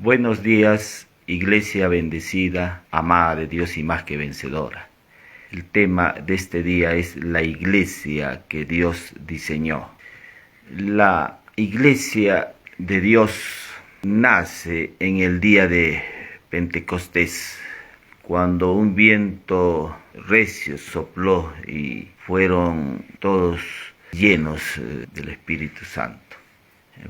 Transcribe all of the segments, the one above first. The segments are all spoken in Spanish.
Buenos días, iglesia bendecida, amada de Dios y más que vencedora. El tema de este día es la iglesia que Dios diseñó. La iglesia de Dios nace en el día de Pentecostés, cuando un viento recio sopló y fueron todos llenos del Espíritu Santo.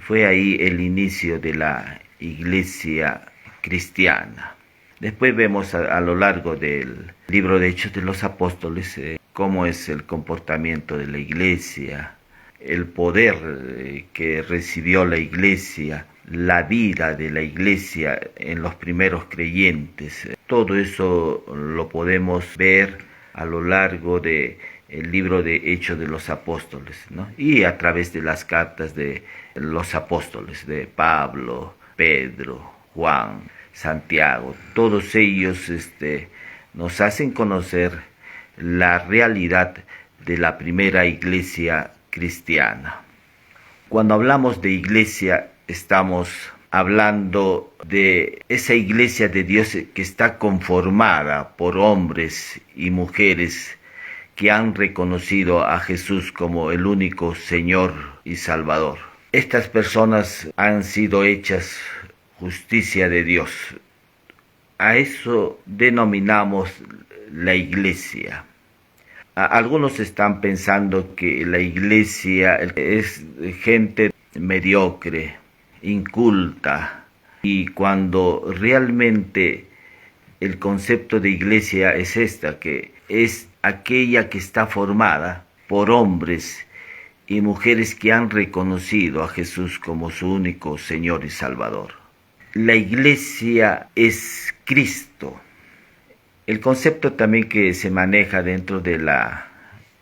Fue ahí el inicio de la iglesia cristiana. Después vemos a lo largo del libro de Hechos de los Apóstoles cómo es el comportamiento de la iglesia, el poder que recibió la iglesia, la vida de la iglesia en los primeros creyentes. Todo eso lo podemos ver a lo largo de el libro de Hechos de los Apóstoles, ¿no? Y a través de las cartas de los apóstoles, de Pablo, Pedro, Juan, Santiago. Todos ellos nos hacen conocer la realidad de la primera iglesia cristiana. Cuando hablamos de iglesia, estamos hablando de esa iglesia de Dios que está conformada por hombres y mujeres que han reconocido a Jesús como el único Señor y Salvador. Estas personas han sido hechas justicia de Dios. A eso denominamos la iglesia. Algunos están pensando que la iglesia es gente mediocre, inculta, y cuando realmente el concepto de iglesia es que es aquella que está formada por hombres y mujeres que han reconocido a Jesús como su único Señor y Salvador. La iglesia es Cristo. El concepto también que se maneja dentro de la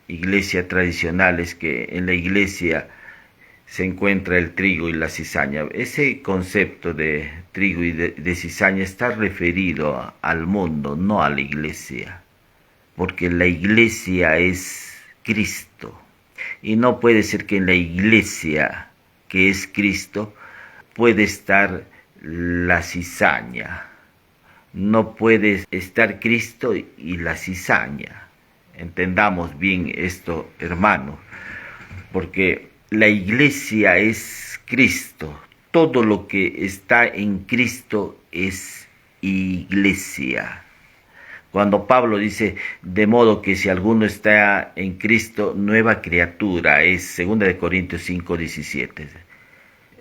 iglesia tradicional es que en la iglesia se encuentra el trigo y la cizaña. Ese concepto de trigo y de cizaña está referido al mundo, no a la iglesia, porque la iglesia es Cristo. Y no puede ser que en la iglesia que es Cristo puede estar la cizaña. No puede estar Cristo y la cizaña. Entendamos bien esto, hermano, porque la iglesia es Cristo. Todo lo que está en Cristo es iglesia. Cuando Pablo dice, de modo que si alguno está en Cristo, nueva criatura, es 2 Corintios 5:17.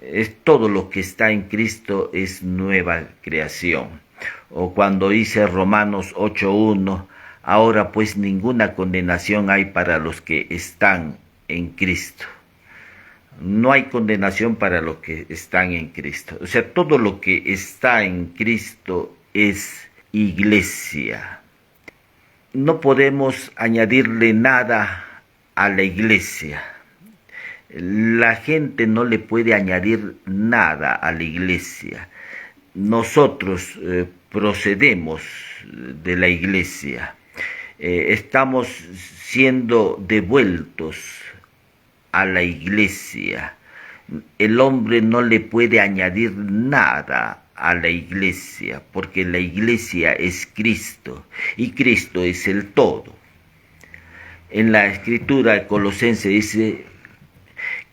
Es todo lo que está en Cristo es nueva creación. O cuando dice Romanos 8:1, ahora pues ninguna condenación hay para los que están en Cristo. No hay condenación para los que están en Cristo. O sea, todo lo que está en Cristo es iglesia. No podemos añadirle nada a la iglesia. La gente no le puede añadir nada a la iglesia. Nosotros procedemos de la iglesia. Estamos siendo devueltos a la iglesia. El hombre no le puede añadir nada a la iglesia, porque la iglesia es Cristo y Cristo es el todo. En la escritura Colosenses dice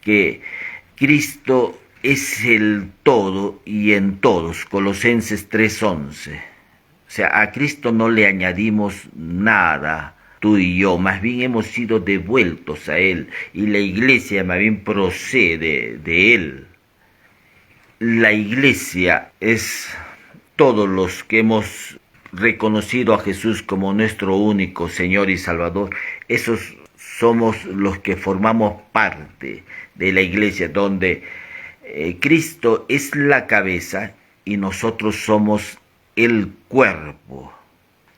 que Cristo es el todo y en todos, Colosenses 3:11. O sea, a Cristo no le añadimos nada, tú y yo, más bien hemos sido devueltos a Él, y la iglesia más bien procede de Él. La iglesia es todos los que hemos reconocido a Jesús como nuestro único Señor y Salvador. Esos somos los que formamos parte de la iglesia, donde Cristo es la cabeza y nosotros somos el cuerpo.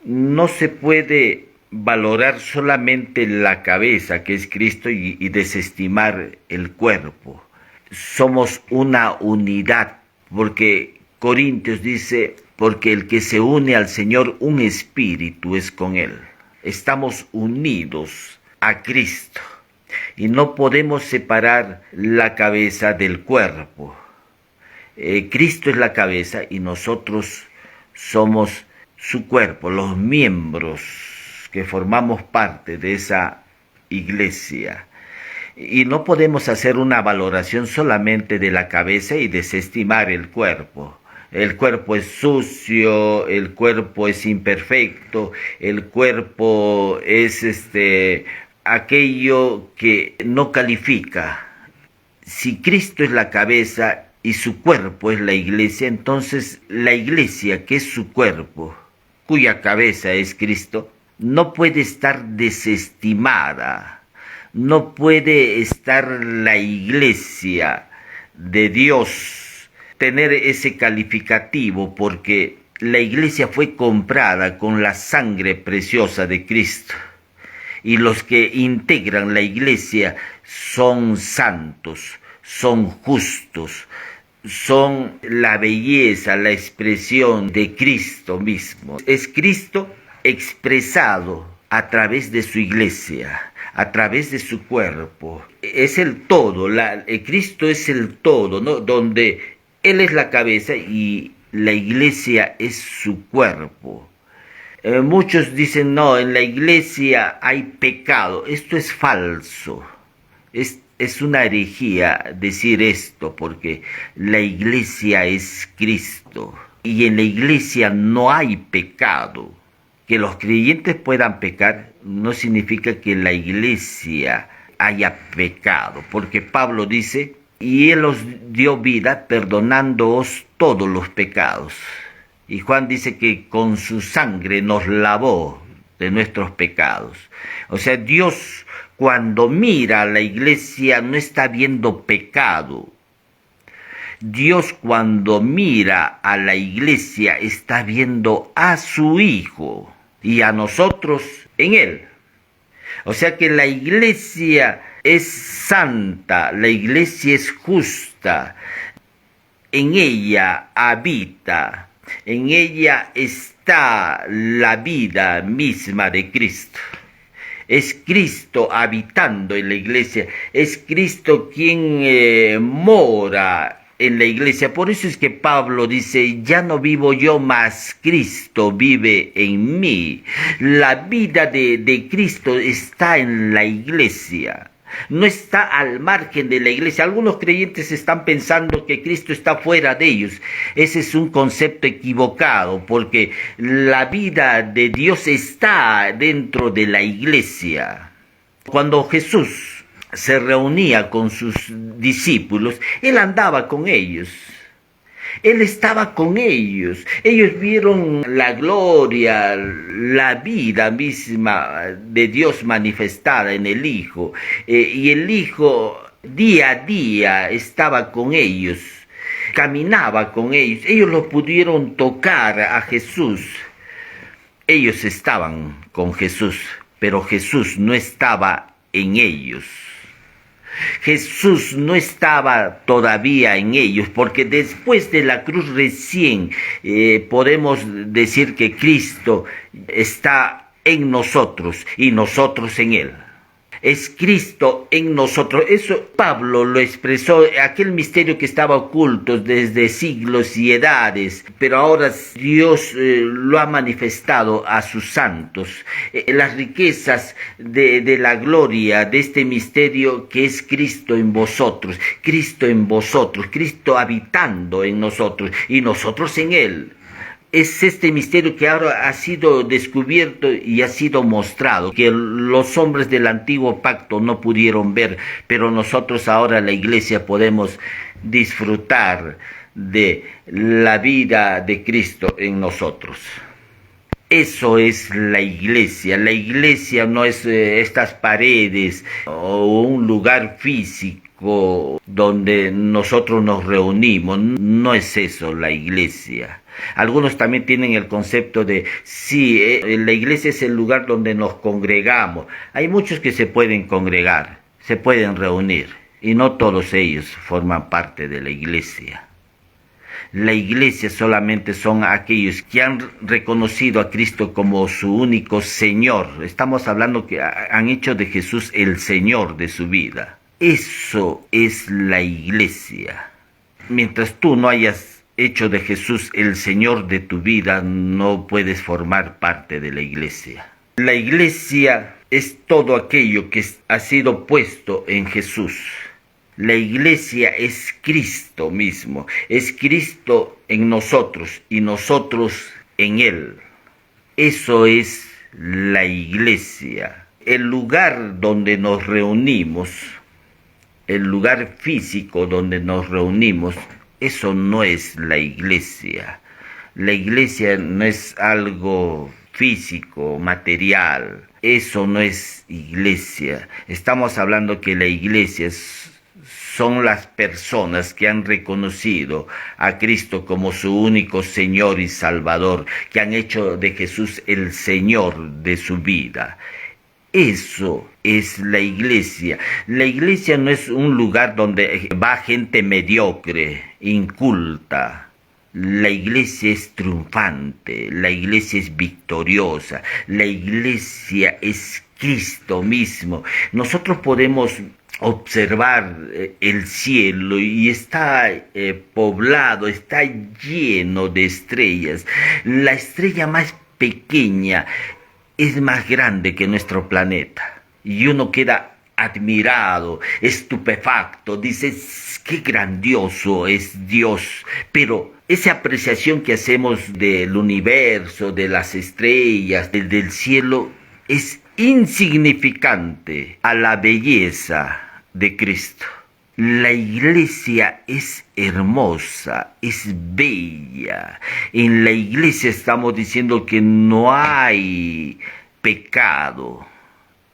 No se puede valorar solamente la cabeza, que es Cristo, y desestimar el cuerpo. Somos una unidad, porque Corintios dice, porque el que se une al Señor, un espíritu es con Él. Estamos unidos a Cristo y no podemos separar la cabeza del cuerpo. Cristo es la cabeza y nosotros somos su cuerpo, los miembros que formamos parte de esa iglesia. Y no podemos hacer una valoración solamente de la cabeza y desestimar el cuerpo. El cuerpo es sucio, el cuerpo es imperfecto, el cuerpo es aquello que no califica. Si Cristo es la cabeza y su cuerpo es la iglesia, entonces la iglesia, que es su cuerpo, cuya cabeza es Cristo, no puede estar desestimada, no puede estar la iglesia de Dios, tener ese calificativo, porque la iglesia fue comprada con la sangre preciosa de Cristo. Y los que integran la iglesia son santos, son justos, son la belleza, la expresión de Cristo mismo. Es Cristo expresado a través de su iglesia, a través de su cuerpo. Es el todo, Cristo es el todo, ¿no? Donde Él es la cabeza y la iglesia es su cuerpo. Muchos dicen, no, en la iglesia hay pecado. Esto es falso. Es una herejía decir esto, porque la iglesia es Cristo. Y en la iglesia no hay pecado. Que los creyentes puedan pecar no significa que la iglesia haya pecado. Porque Pablo dice, y Él os dio vida perdonándoos todos los pecados. Y Juan dice que con su sangre nos lavó de nuestros pecados. O sea, Dios cuando mira a la iglesia no está viendo pecado. Dios cuando mira a la iglesia está viendo a su Hijo y a nosotros en Él. O sea que la iglesia es santa, la iglesia es justa, en ella habita. En ella está la vida misma de Cristo. Es Cristo habitando en la iglesia. Es Cristo quien mora en la iglesia. Por eso es que Pablo dice, ya no vivo yo, mas Cristo vive en mí. La vida de Cristo está en la iglesia. No está al margen de la iglesia. Algunos creyentes están pensando que Cristo está fuera de ellos. Ese es un concepto equivocado, porque la vida de Dios está dentro de la iglesia. Cuando Jesús se reunía con sus discípulos, Él andaba con ellos. Él estaba con ellos. Ellos vieron la gloria, la vida misma de Dios manifestada en el Hijo. Y el Hijo día a día estaba con ellos, caminaba con ellos. Ellos lo pudieron tocar a Jesús. Ellos estaban con Jesús, pero Jesús no estaba en ellos. Jesús no estaba todavía en ellos, porque después de la cruz recién podemos decir que Cristo está en nosotros y nosotros en Él. Es Cristo en nosotros. Eso Pablo lo expresó, aquel misterio que estaba oculto desde siglos y edades, pero ahora Dios lo ha manifestado a sus santos. Las riquezas de la gloria de este misterio que es Cristo en vosotros, Cristo habitando en nosotros y nosotros en Él. Es este misterio que ahora ha sido descubierto y ha sido mostrado, que los hombres del antiguo pacto no pudieron ver, pero nosotros ahora, la iglesia, podemos disfrutar de la vida de Cristo en nosotros. Eso es la iglesia. La iglesia no es estas paredes o un lugar físico donde nosotros nos reunimos. No es eso la iglesia. Algunos también tienen el concepto de, sí, la iglesia es el lugar donde nos congregamos. Hay muchos que se pueden congregar, se pueden reunir, y no todos ellos forman parte de la iglesia. La iglesia solamente son aquellos que han reconocido a Cristo como su único Señor. Estamos hablando que han hecho de Jesús el Señor de su vida. Eso es la iglesia. Mientras tú no hayas hecho de Jesús el Señor de tu vida, no puedes formar parte de la iglesia. La iglesia es todo aquello que ha sido puesto en Jesús. La iglesia es Cristo mismo, es Cristo en nosotros y nosotros en Él. Eso es la iglesia. El lugar donde nos reunimos, el lugar físico donde nos reunimos, eso no es la iglesia. La iglesia no es algo físico, material. Eso no es iglesia. Estamos hablando que la iglesia son las personas que han reconocido a Cristo como su único Señor y Salvador, que han hecho de Jesús el Señor de su vida. Eso es la iglesia. La iglesia no es un lugar donde va gente mediocre, inculta. La iglesia es triunfante, la iglesia es victoriosa, la iglesia es Cristo mismo. Nosotros podemos observar el cielo y está poblado, está lleno de estrellas. La estrella más pequeña es más grande que nuestro planeta y uno queda admirado, estupefacto, dices, qué grandioso es Dios. Pero esa apreciación que hacemos del universo, de las estrellas, del cielo, es insignificante a la belleza de Cristo. La iglesia es hermosa, es bella. En la iglesia estamos diciendo que no hay pecado.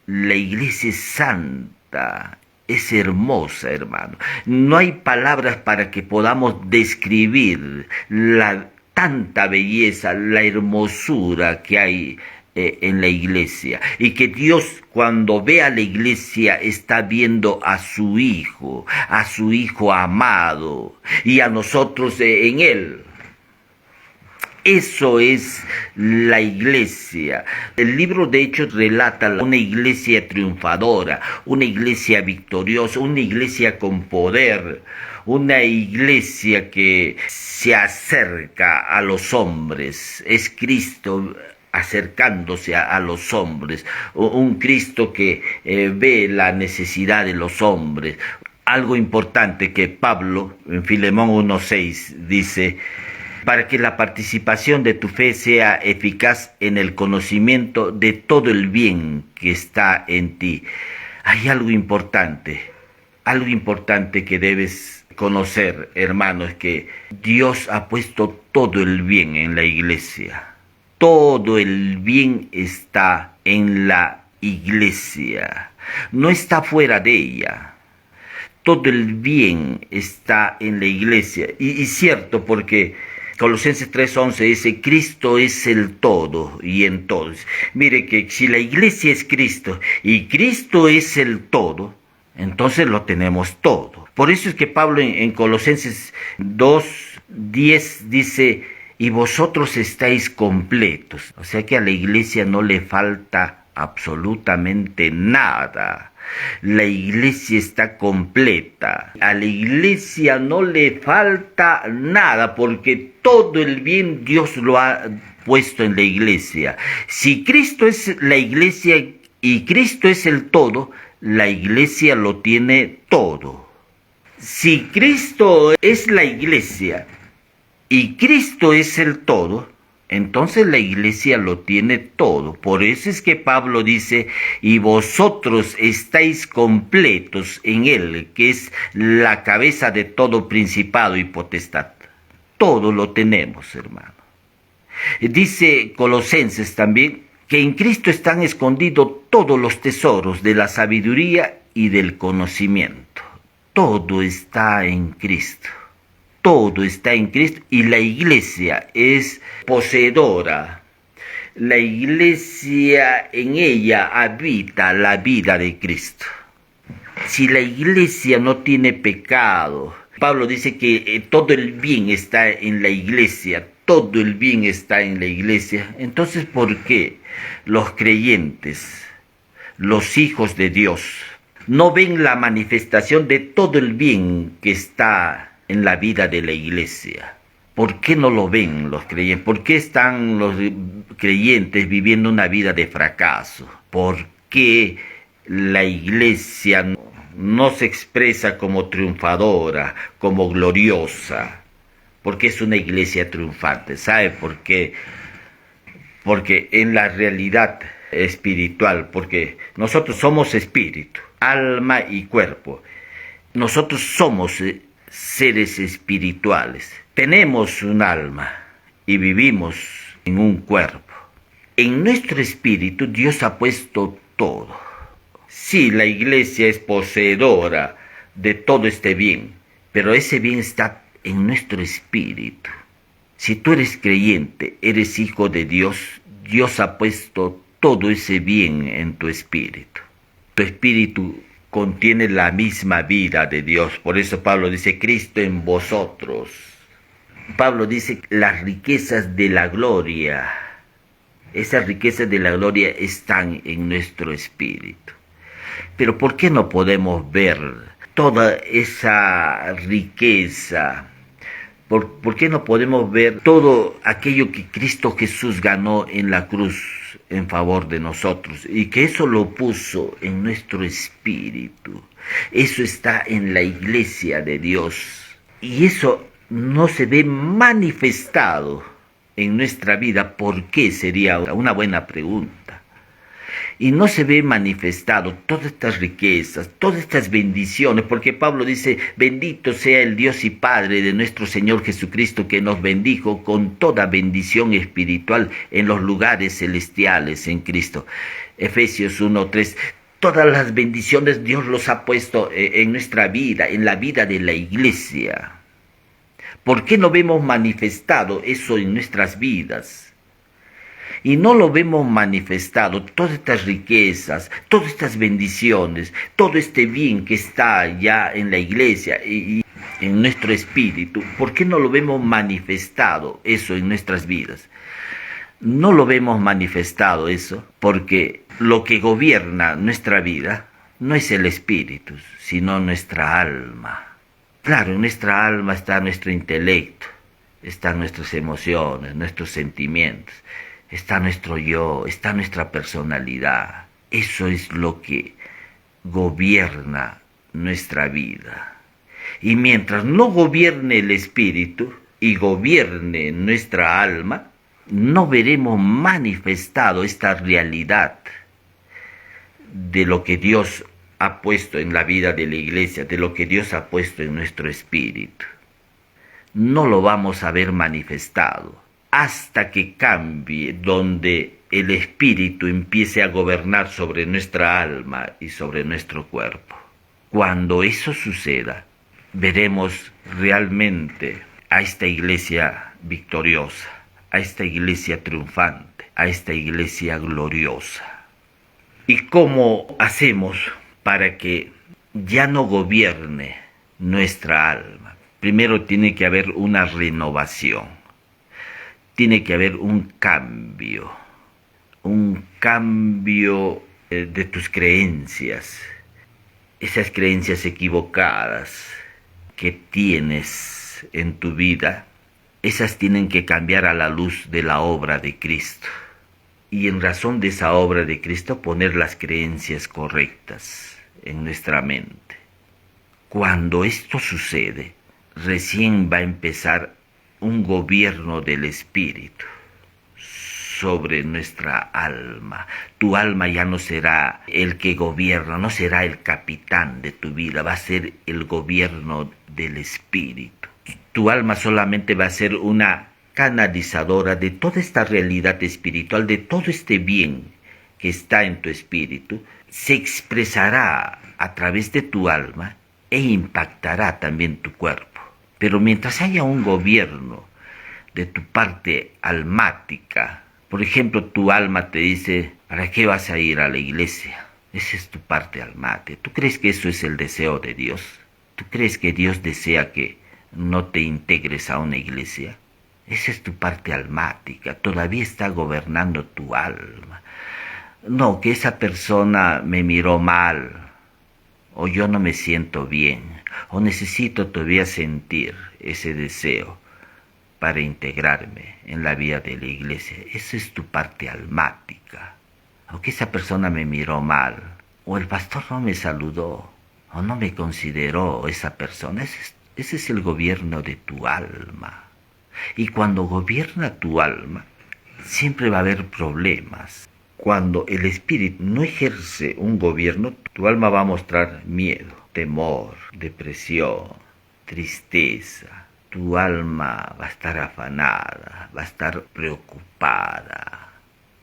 La iglesia es santa, es hermosa, hermano. No hay palabras para que podamos describir la tanta belleza, la hermosura que hay en la iglesia, y que Dios cuando ve a la iglesia está viendo a su Hijo amado, y a nosotros en Él. Eso es la iglesia. El libro de Hechos relata una iglesia triunfadora, una iglesia victoriosa, una iglesia con poder, una iglesia que se acerca a los hombres. Es Cristo acercándose a los hombres, un Cristo que ve la necesidad de los hombres. Algo importante que Pablo en Filemón 1:6 dice: para que la participación de tu fe sea eficaz en el conocimiento de todo el bien que está en ti. Hay algo importante que debes conocer, hermanos, que Dios ha puesto todo el bien en la iglesia. Todo el bien está en la iglesia, no está fuera de ella. Todo el bien está en la iglesia. Y cierto, porque Colosenses 3:11 dice: Cristo es el todo y en todos. Mire que si la iglesia es Cristo y Cristo es el todo, entonces lo tenemos todo. Por eso es que Pablo en Colosenses 2:10 dice: y vosotros estáis completos. O sea que a la iglesia no le falta absolutamente nada. La iglesia está completa. A la iglesia no le falta nada, porque todo el bien Dios lo ha puesto en la iglesia. Si Cristo es la iglesia y Cristo es el todo, la iglesia lo tiene todo. Si Cristo es la iglesia y Cristo es el todo, entonces la iglesia lo tiene todo. Por eso es que Pablo dice: y vosotros estáis completos en Él, que es la cabeza de todo principado y potestad. Todo lo tenemos, hermano. Dice Colosenses también que en Cristo están escondidos todos los tesoros de la sabiduría y del conocimiento. Todo está en Cristo. Todo está en Cristo y la iglesia es poseedora. La iglesia, en ella habita la vida de Cristo. Si la iglesia no tiene pecado, Pablo dice que todo el bien está en la iglesia, todo el bien está en la iglesia. Entonces, ¿por qué los creyentes, los hijos de Dios, no ven la manifestación de todo el bien que está en la vida de la iglesia. ¿Por qué no lo ven los creyentes? ¿Por qué están los creyentes viviendo una vida de fracaso? ¿Por qué la iglesia no se expresa como triunfadora, como gloriosa? Porque es una iglesia triunfante. ¿Sabe por qué? Porque en la realidad espiritual, porque nosotros somos espíritu, alma y cuerpo. Nosotros somos seres espirituales. Tenemos un alma y vivimos en un cuerpo. En nuestro espíritu Dios ha puesto todo. Sí, la iglesia es poseedora de todo este bien, pero ese bien está en nuestro espíritu. Si tú eres creyente, eres hijo de Dios, Dios ha puesto todo ese bien en tu espíritu. Tu espíritu contiene la misma vida de Dios. Por eso Pablo dice, Cristo en vosotros. Pablo dice, las riquezas de la gloria, esas riquezas de la gloria están en nuestro espíritu. Pero ¿por qué no podemos ver toda esa riqueza? ¿Por qué no podemos ver todo aquello que Cristo Jesús ganó en la cruz en favor de nosotros? Y que eso lo puso en nuestro espíritu. Eso está en la iglesia de Dios. Y eso no se ve manifestado en nuestra vida. ¿Por qué? Sería una buena pregunta. Y no se ve manifestado todas estas riquezas, todas estas bendiciones, porque Pablo dice, bendito sea el Dios y Padre de nuestro Señor Jesucristo, que nos bendijo con toda bendición espiritual en los lugares celestiales en Cristo. Efesios 1:3. Todas las bendiciones Dios los ha puesto en nuestra vida, en la vida de la iglesia. ¿Por qué no vemos manifestado eso en nuestras vidas? Y no lo vemos manifestado, todas estas riquezas, todas estas bendiciones, todo este bien que está ya en la iglesia y en nuestro espíritu. ¿Por qué no lo vemos manifestado eso en nuestras vidas? No lo vemos manifestado eso porque lo que gobierna nuestra vida no es el espíritu, sino nuestra alma. Claro, en nuestra alma está nuestro intelecto, están nuestras emociones, nuestros sentimientos. Está nuestro yo, está nuestra personalidad. Eso es lo que gobierna nuestra vida. Y mientras no gobierne el espíritu y gobierne nuestra alma, no veremos manifestado esta realidad de lo que Dios ha puesto en la vida de la iglesia, de lo que Dios ha puesto en nuestro espíritu. No lo vamos a ver manifestado hasta que cambie, donde el espíritu empiece a gobernar sobre nuestra alma y sobre nuestro cuerpo. Cuando eso suceda, veremos realmente a esta iglesia victoriosa, a esta iglesia triunfante, a esta iglesia gloriosa. ¿Y cómo hacemos para que ya no gobierne nuestra alma? Primero tiene que haber una renovación. Tiene que haber un cambio de tus creencias, esas creencias equivocadas que tienes en tu vida, esas tienen que cambiar a la luz de la obra de Cristo. Y en razón de esa obra de Cristo poner las creencias correctas en nuestra mente. Cuando esto sucede, recién va a empezar un gobierno del espíritu sobre nuestra alma. Tu alma ya no será el que gobierna, no será el capitán de tu vida, va a ser el gobierno del espíritu. Tu alma solamente va a ser una canalizadora de toda esta realidad espiritual, de todo este bien que está en tu espíritu, se expresará a través de tu alma e impactará también tu cuerpo. Pero mientras haya un gobierno de tu parte almática, por ejemplo, tu alma te dice, ¿para qué vas a ir a la iglesia? Esa es tu parte almática. ¿Tú crees que eso es el deseo de Dios? ¿Tú crees que Dios desea que no te integres a una iglesia? Esa es tu parte almática. Todavía está gobernando tu alma. No, que esa persona me miró mal, o yo no me siento bien, ¿O necesito todavía sentir ese deseo para integrarme en la vida de la iglesia? Esa es tu parte almática. O que esa persona me miró mal, o el pastor no me saludó, o no me consideró esa persona. Ese es el gobierno de tu alma. Y cuando gobierna tu alma, siempre va a haber problemas. Cuando el espíritu no ejerce un gobierno, tu alma va a mostrar miedo, temor, depresión, tristeza. Tu alma va a estar afanada, va a estar preocupada.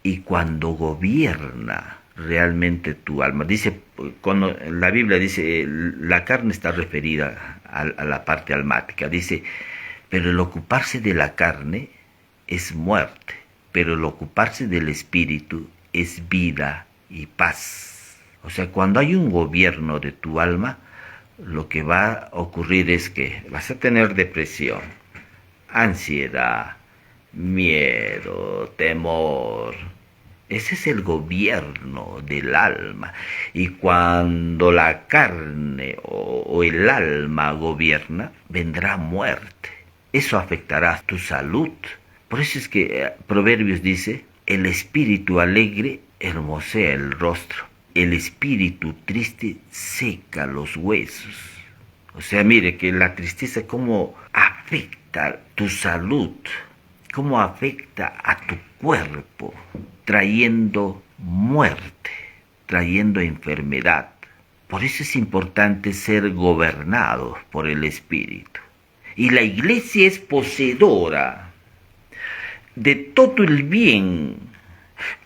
Y cuando gobierna realmente tu alma, dice, cuando la Biblia dice, la carne está referida a la parte almática, dice, pero el ocuparse de la carne es muerte, pero el ocuparse del espíritu es vida y paz. O sea, cuando hay un gobierno de tu alma, lo que va a ocurrir es que vas a tener depresión, ansiedad, miedo, temor. Ese es el gobierno del alma. Y cuando la carne o el alma gobierna, vendrá muerte. Eso afectará tu salud. Por eso es que Proverbios dice, el espíritu alegre hermosea el rostro, el espíritu triste seca los huesos. O sea, mire que la tristeza cómo afecta tu salud, cómo afecta a tu cuerpo, trayendo muerte, trayendo enfermedad. Por eso es importante ser gobernado por el espíritu. Y la iglesia es poseedora de todo el bien.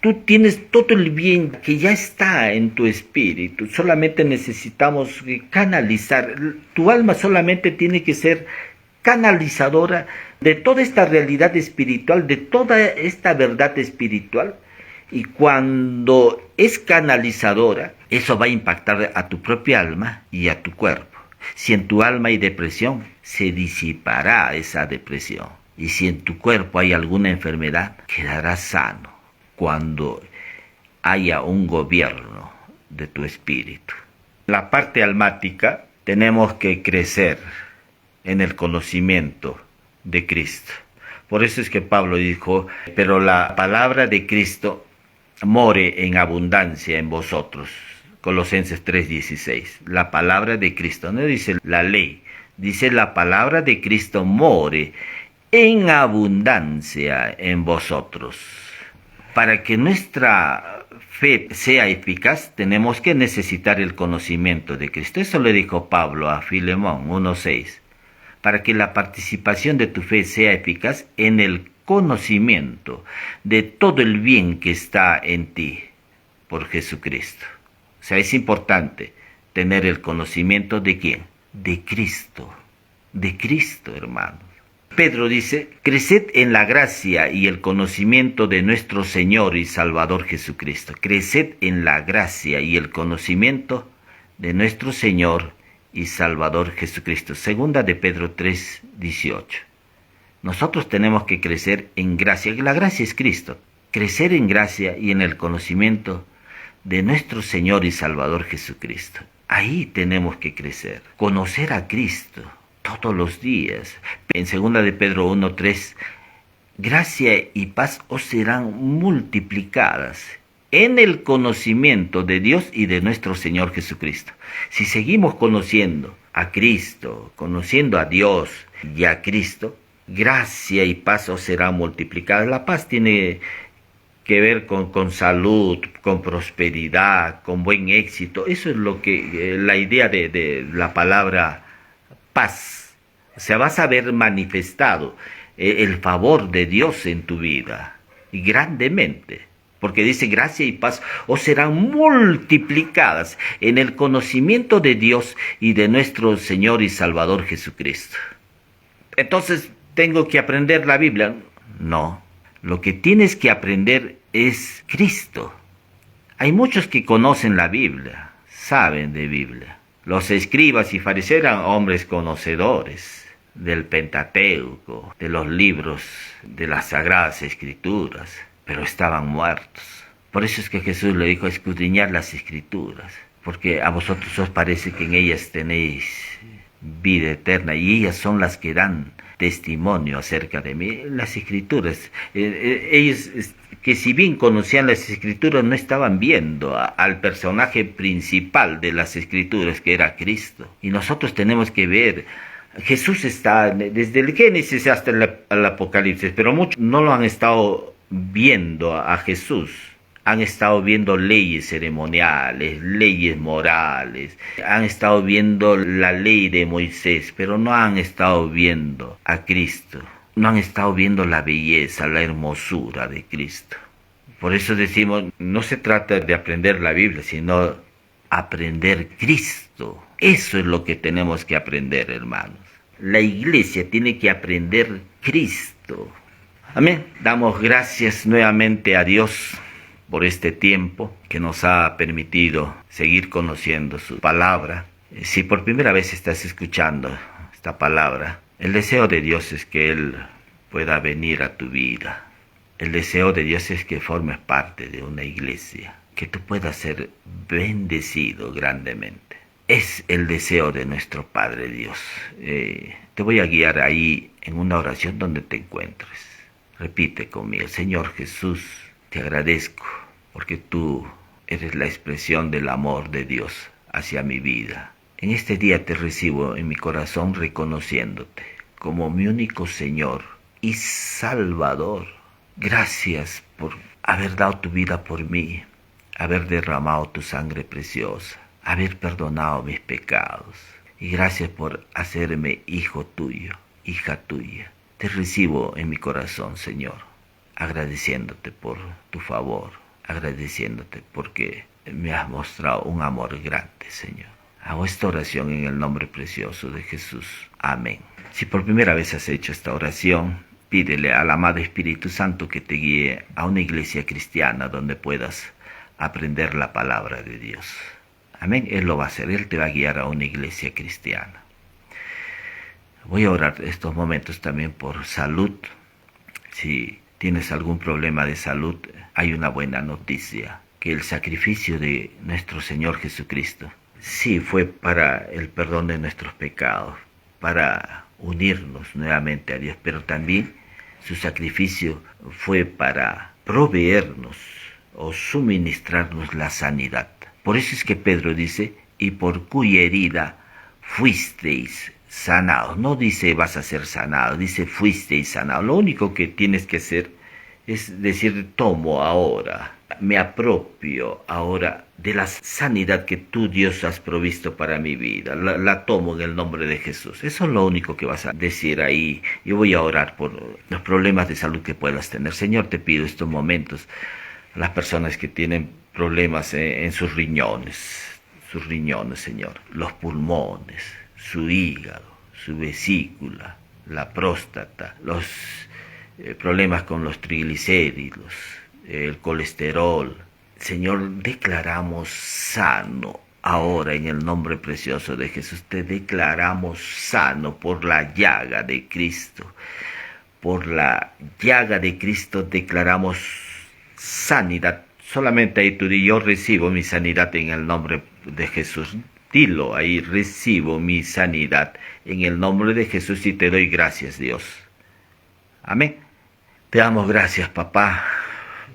Tú tienes todo el bien que ya está en tu espíritu. Solamente necesitamos canalizar. Tu alma solamente tiene que ser canalizadora de toda esta realidad espiritual, de toda esta verdad espiritual. Y cuando es canalizadora, eso va a impactar a tu propia alma y a tu cuerpo. Si en tu alma hay depresión, se disipará esa depresión. Y si en tu cuerpo hay alguna enfermedad, quedarás sano cuando haya un gobierno de tu espíritu. La parte almática, tenemos que crecer en el conocimiento de Cristo. Por eso es que Pablo dijo, pero la palabra de Cristo more en abundancia en vosotros. Colosenses 3:16. La palabra de Cristo, no dice la ley, dice la palabra de Cristo more en abundancia en vosotros. Para que nuestra fe sea eficaz, tenemos que necesitar el conocimiento de Cristo. Eso le dijo Pablo a Filemón 1:6. Para que la participación de tu fe sea eficaz en el conocimiento de todo el bien que está en ti por Jesucristo. O sea, es importante tener el conocimiento de ¿quién? De Cristo, hermanos. Pedro dice, creced en la gracia y el conocimiento de nuestro Señor y Salvador Jesucristo. Creced en la gracia y el conocimiento de nuestro Señor y Salvador Jesucristo. Segunda de Pedro 3:18. Nosotros tenemos que crecer en gracia. La gracia es Cristo. Crecer en gracia y en el conocimiento de nuestro Señor y Salvador Jesucristo. Ahí tenemos que crecer. Conocer a Cristo todos los días. En segunda de Pedro 1:3, gracia y paz os serán multiplicadas en el conocimiento de Dios y de nuestro Señor Jesucristo. Si seguimos conociendo a Cristo, conociendo a Dios y a Cristo, gracia y paz os serán multiplicadas. La paz tiene que ver con salud, con prosperidad, con buen éxito. Eso es lo que la idea de la palabra paz. O sea, vas a ver manifestado el favor de Dios en tu vida, y grandemente, porque dice gracia y paz os serán multiplicadas en el conocimiento de Dios y de nuestro Señor y Salvador Jesucristo. Entonces, ¿tengo que aprender la Biblia? No. Lo que tienes que aprender es Cristo. Hay muchos que conocen la Biblia, saben de Biblia. Los escribas y fariseos eran hombres conocedores del Pentateuco, de los libros de las Sagradas Escrituras, pero estaban muertos. Por eso es que Jesús le dijo escudriñar las Escrituras, porque a vosotros os parece que en ellas tenéis vida eterna, y ellas son las que dan testimonio acerca de mí. Las escrituras, ellos que si bien conocían las escrituras, no estaban viendo al personaje principal de las escrituras, que era Cristo. Y nosotros tenemos que ver, Jesús está desde el Génesis hasta el Apocalipsis, pero muchos no lo han estado viendo a Jesús. Han estado viendo leyes ceremoniales, leyes morales, han estado viendo la ley de Moisés, pero no han estado viendo a Cristo. No han estado viendo la belleza, la hermosura de Cristo. Por eso decimos, no se trata de aprender la Biblia, sino aprender Cristo. Eso es lo que tenemos que aprender, hermanos. La iglesia tiene que aprender Cristo. Amén. Damos gracias nuevamente a Dios por este tiempo que nos ha permitido seguir conociendo su palabra. Si por primera vez estás escuchando esta palabra, el deseo de Dios es que Él pueda venir a tu vida. El deseo de Dios es que formes parte de una iglesia, que tú puedas ser bendecido grandemente. Es el deseo de nuestro Padre Dios. Te voy a guiar ahí en una oración donde te encuentres. Repite conmigo: Señor Jesús, te agradezco porque tú eres la expresión del amor de Dios hacia mi vida. En este día te recibo en mi corazón reconociéndote como mi único Señor y Salvador. Gracias por haber dado tu vida por mí, haber derramado tu sangre preciosa, haber perdonado mis pecados. Y gracias por hacerme hijo tuyo, hija tuya. Te recibo en mi corazón, Señor, agradeciéndote por tu favor, agradeciéndote porque me has mostrado un amor grande, Señor. Hago esta oración en el nombre precioso de Jesús. Amén. Si por primera vez has hecho esta oración, pídele al amado Espíritu Santo que te guíe a una iglesia cristiana donde puedas aprender la palabra de Dios. Amén. Él lo va a hacer. Él te va a guiar a una iglesia cristiana. Voy a orar estos momentos también por salud. Si tienes algún problema de salud, hay una buena noticia, que el sacrificio de nuestro Señor Jesucristo, sí, fue para el perdón de nuestros pecados, para unirnos nuevamente a Dios, pero también su sacrificio fue para proveernos o suministrarnos la sanidad. Por eso es que Pedro dice: y por cuya herida fuisteis sanados. No dice vas a ser sanado, dice fuisteis sanados. Lo único que tienes que hacer es decir: tomo ahora, me apropio ahora de la sanidad que tú, Dios, has provisto para mi vida. La tomo en el nombre de Jesús. Eso es lo único que vas a decir ahí. Yo voy a orar por los problemas de salud que puedas tener. Señor, te pido estos momentos, las personas que tienen problemas en sus riñones, Señor, los pulmones, su hígado, su vesícula, la próstata, los problemas con los triglicéridos, el colesterol. Señor, declaramos sano ahora en el nombre precioso de Jesús. Te declaramos sano por la llaga de Cristo. Por la llaga de Cristo declaramos sanidad. Solamente ahí tú di: yo recibo mi sanidad en el nombre de Jesús. Dilo ahí: recibo mi sanidad en el nombre de Jesús, y te doy gracias, Dios. Amén. Te damos gracias, papá.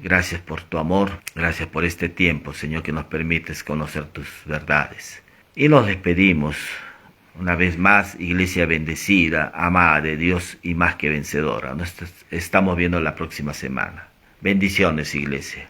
Gracias por tu amor. Gracias por este tiempo, Señor, que nos permites conocer tus verdades. Y nos despedimos una vez más, iglesia bendecida, amada de Dios y más que vencedora. Nos estamos viendo la próxima semana. Bendiciones, iglesia.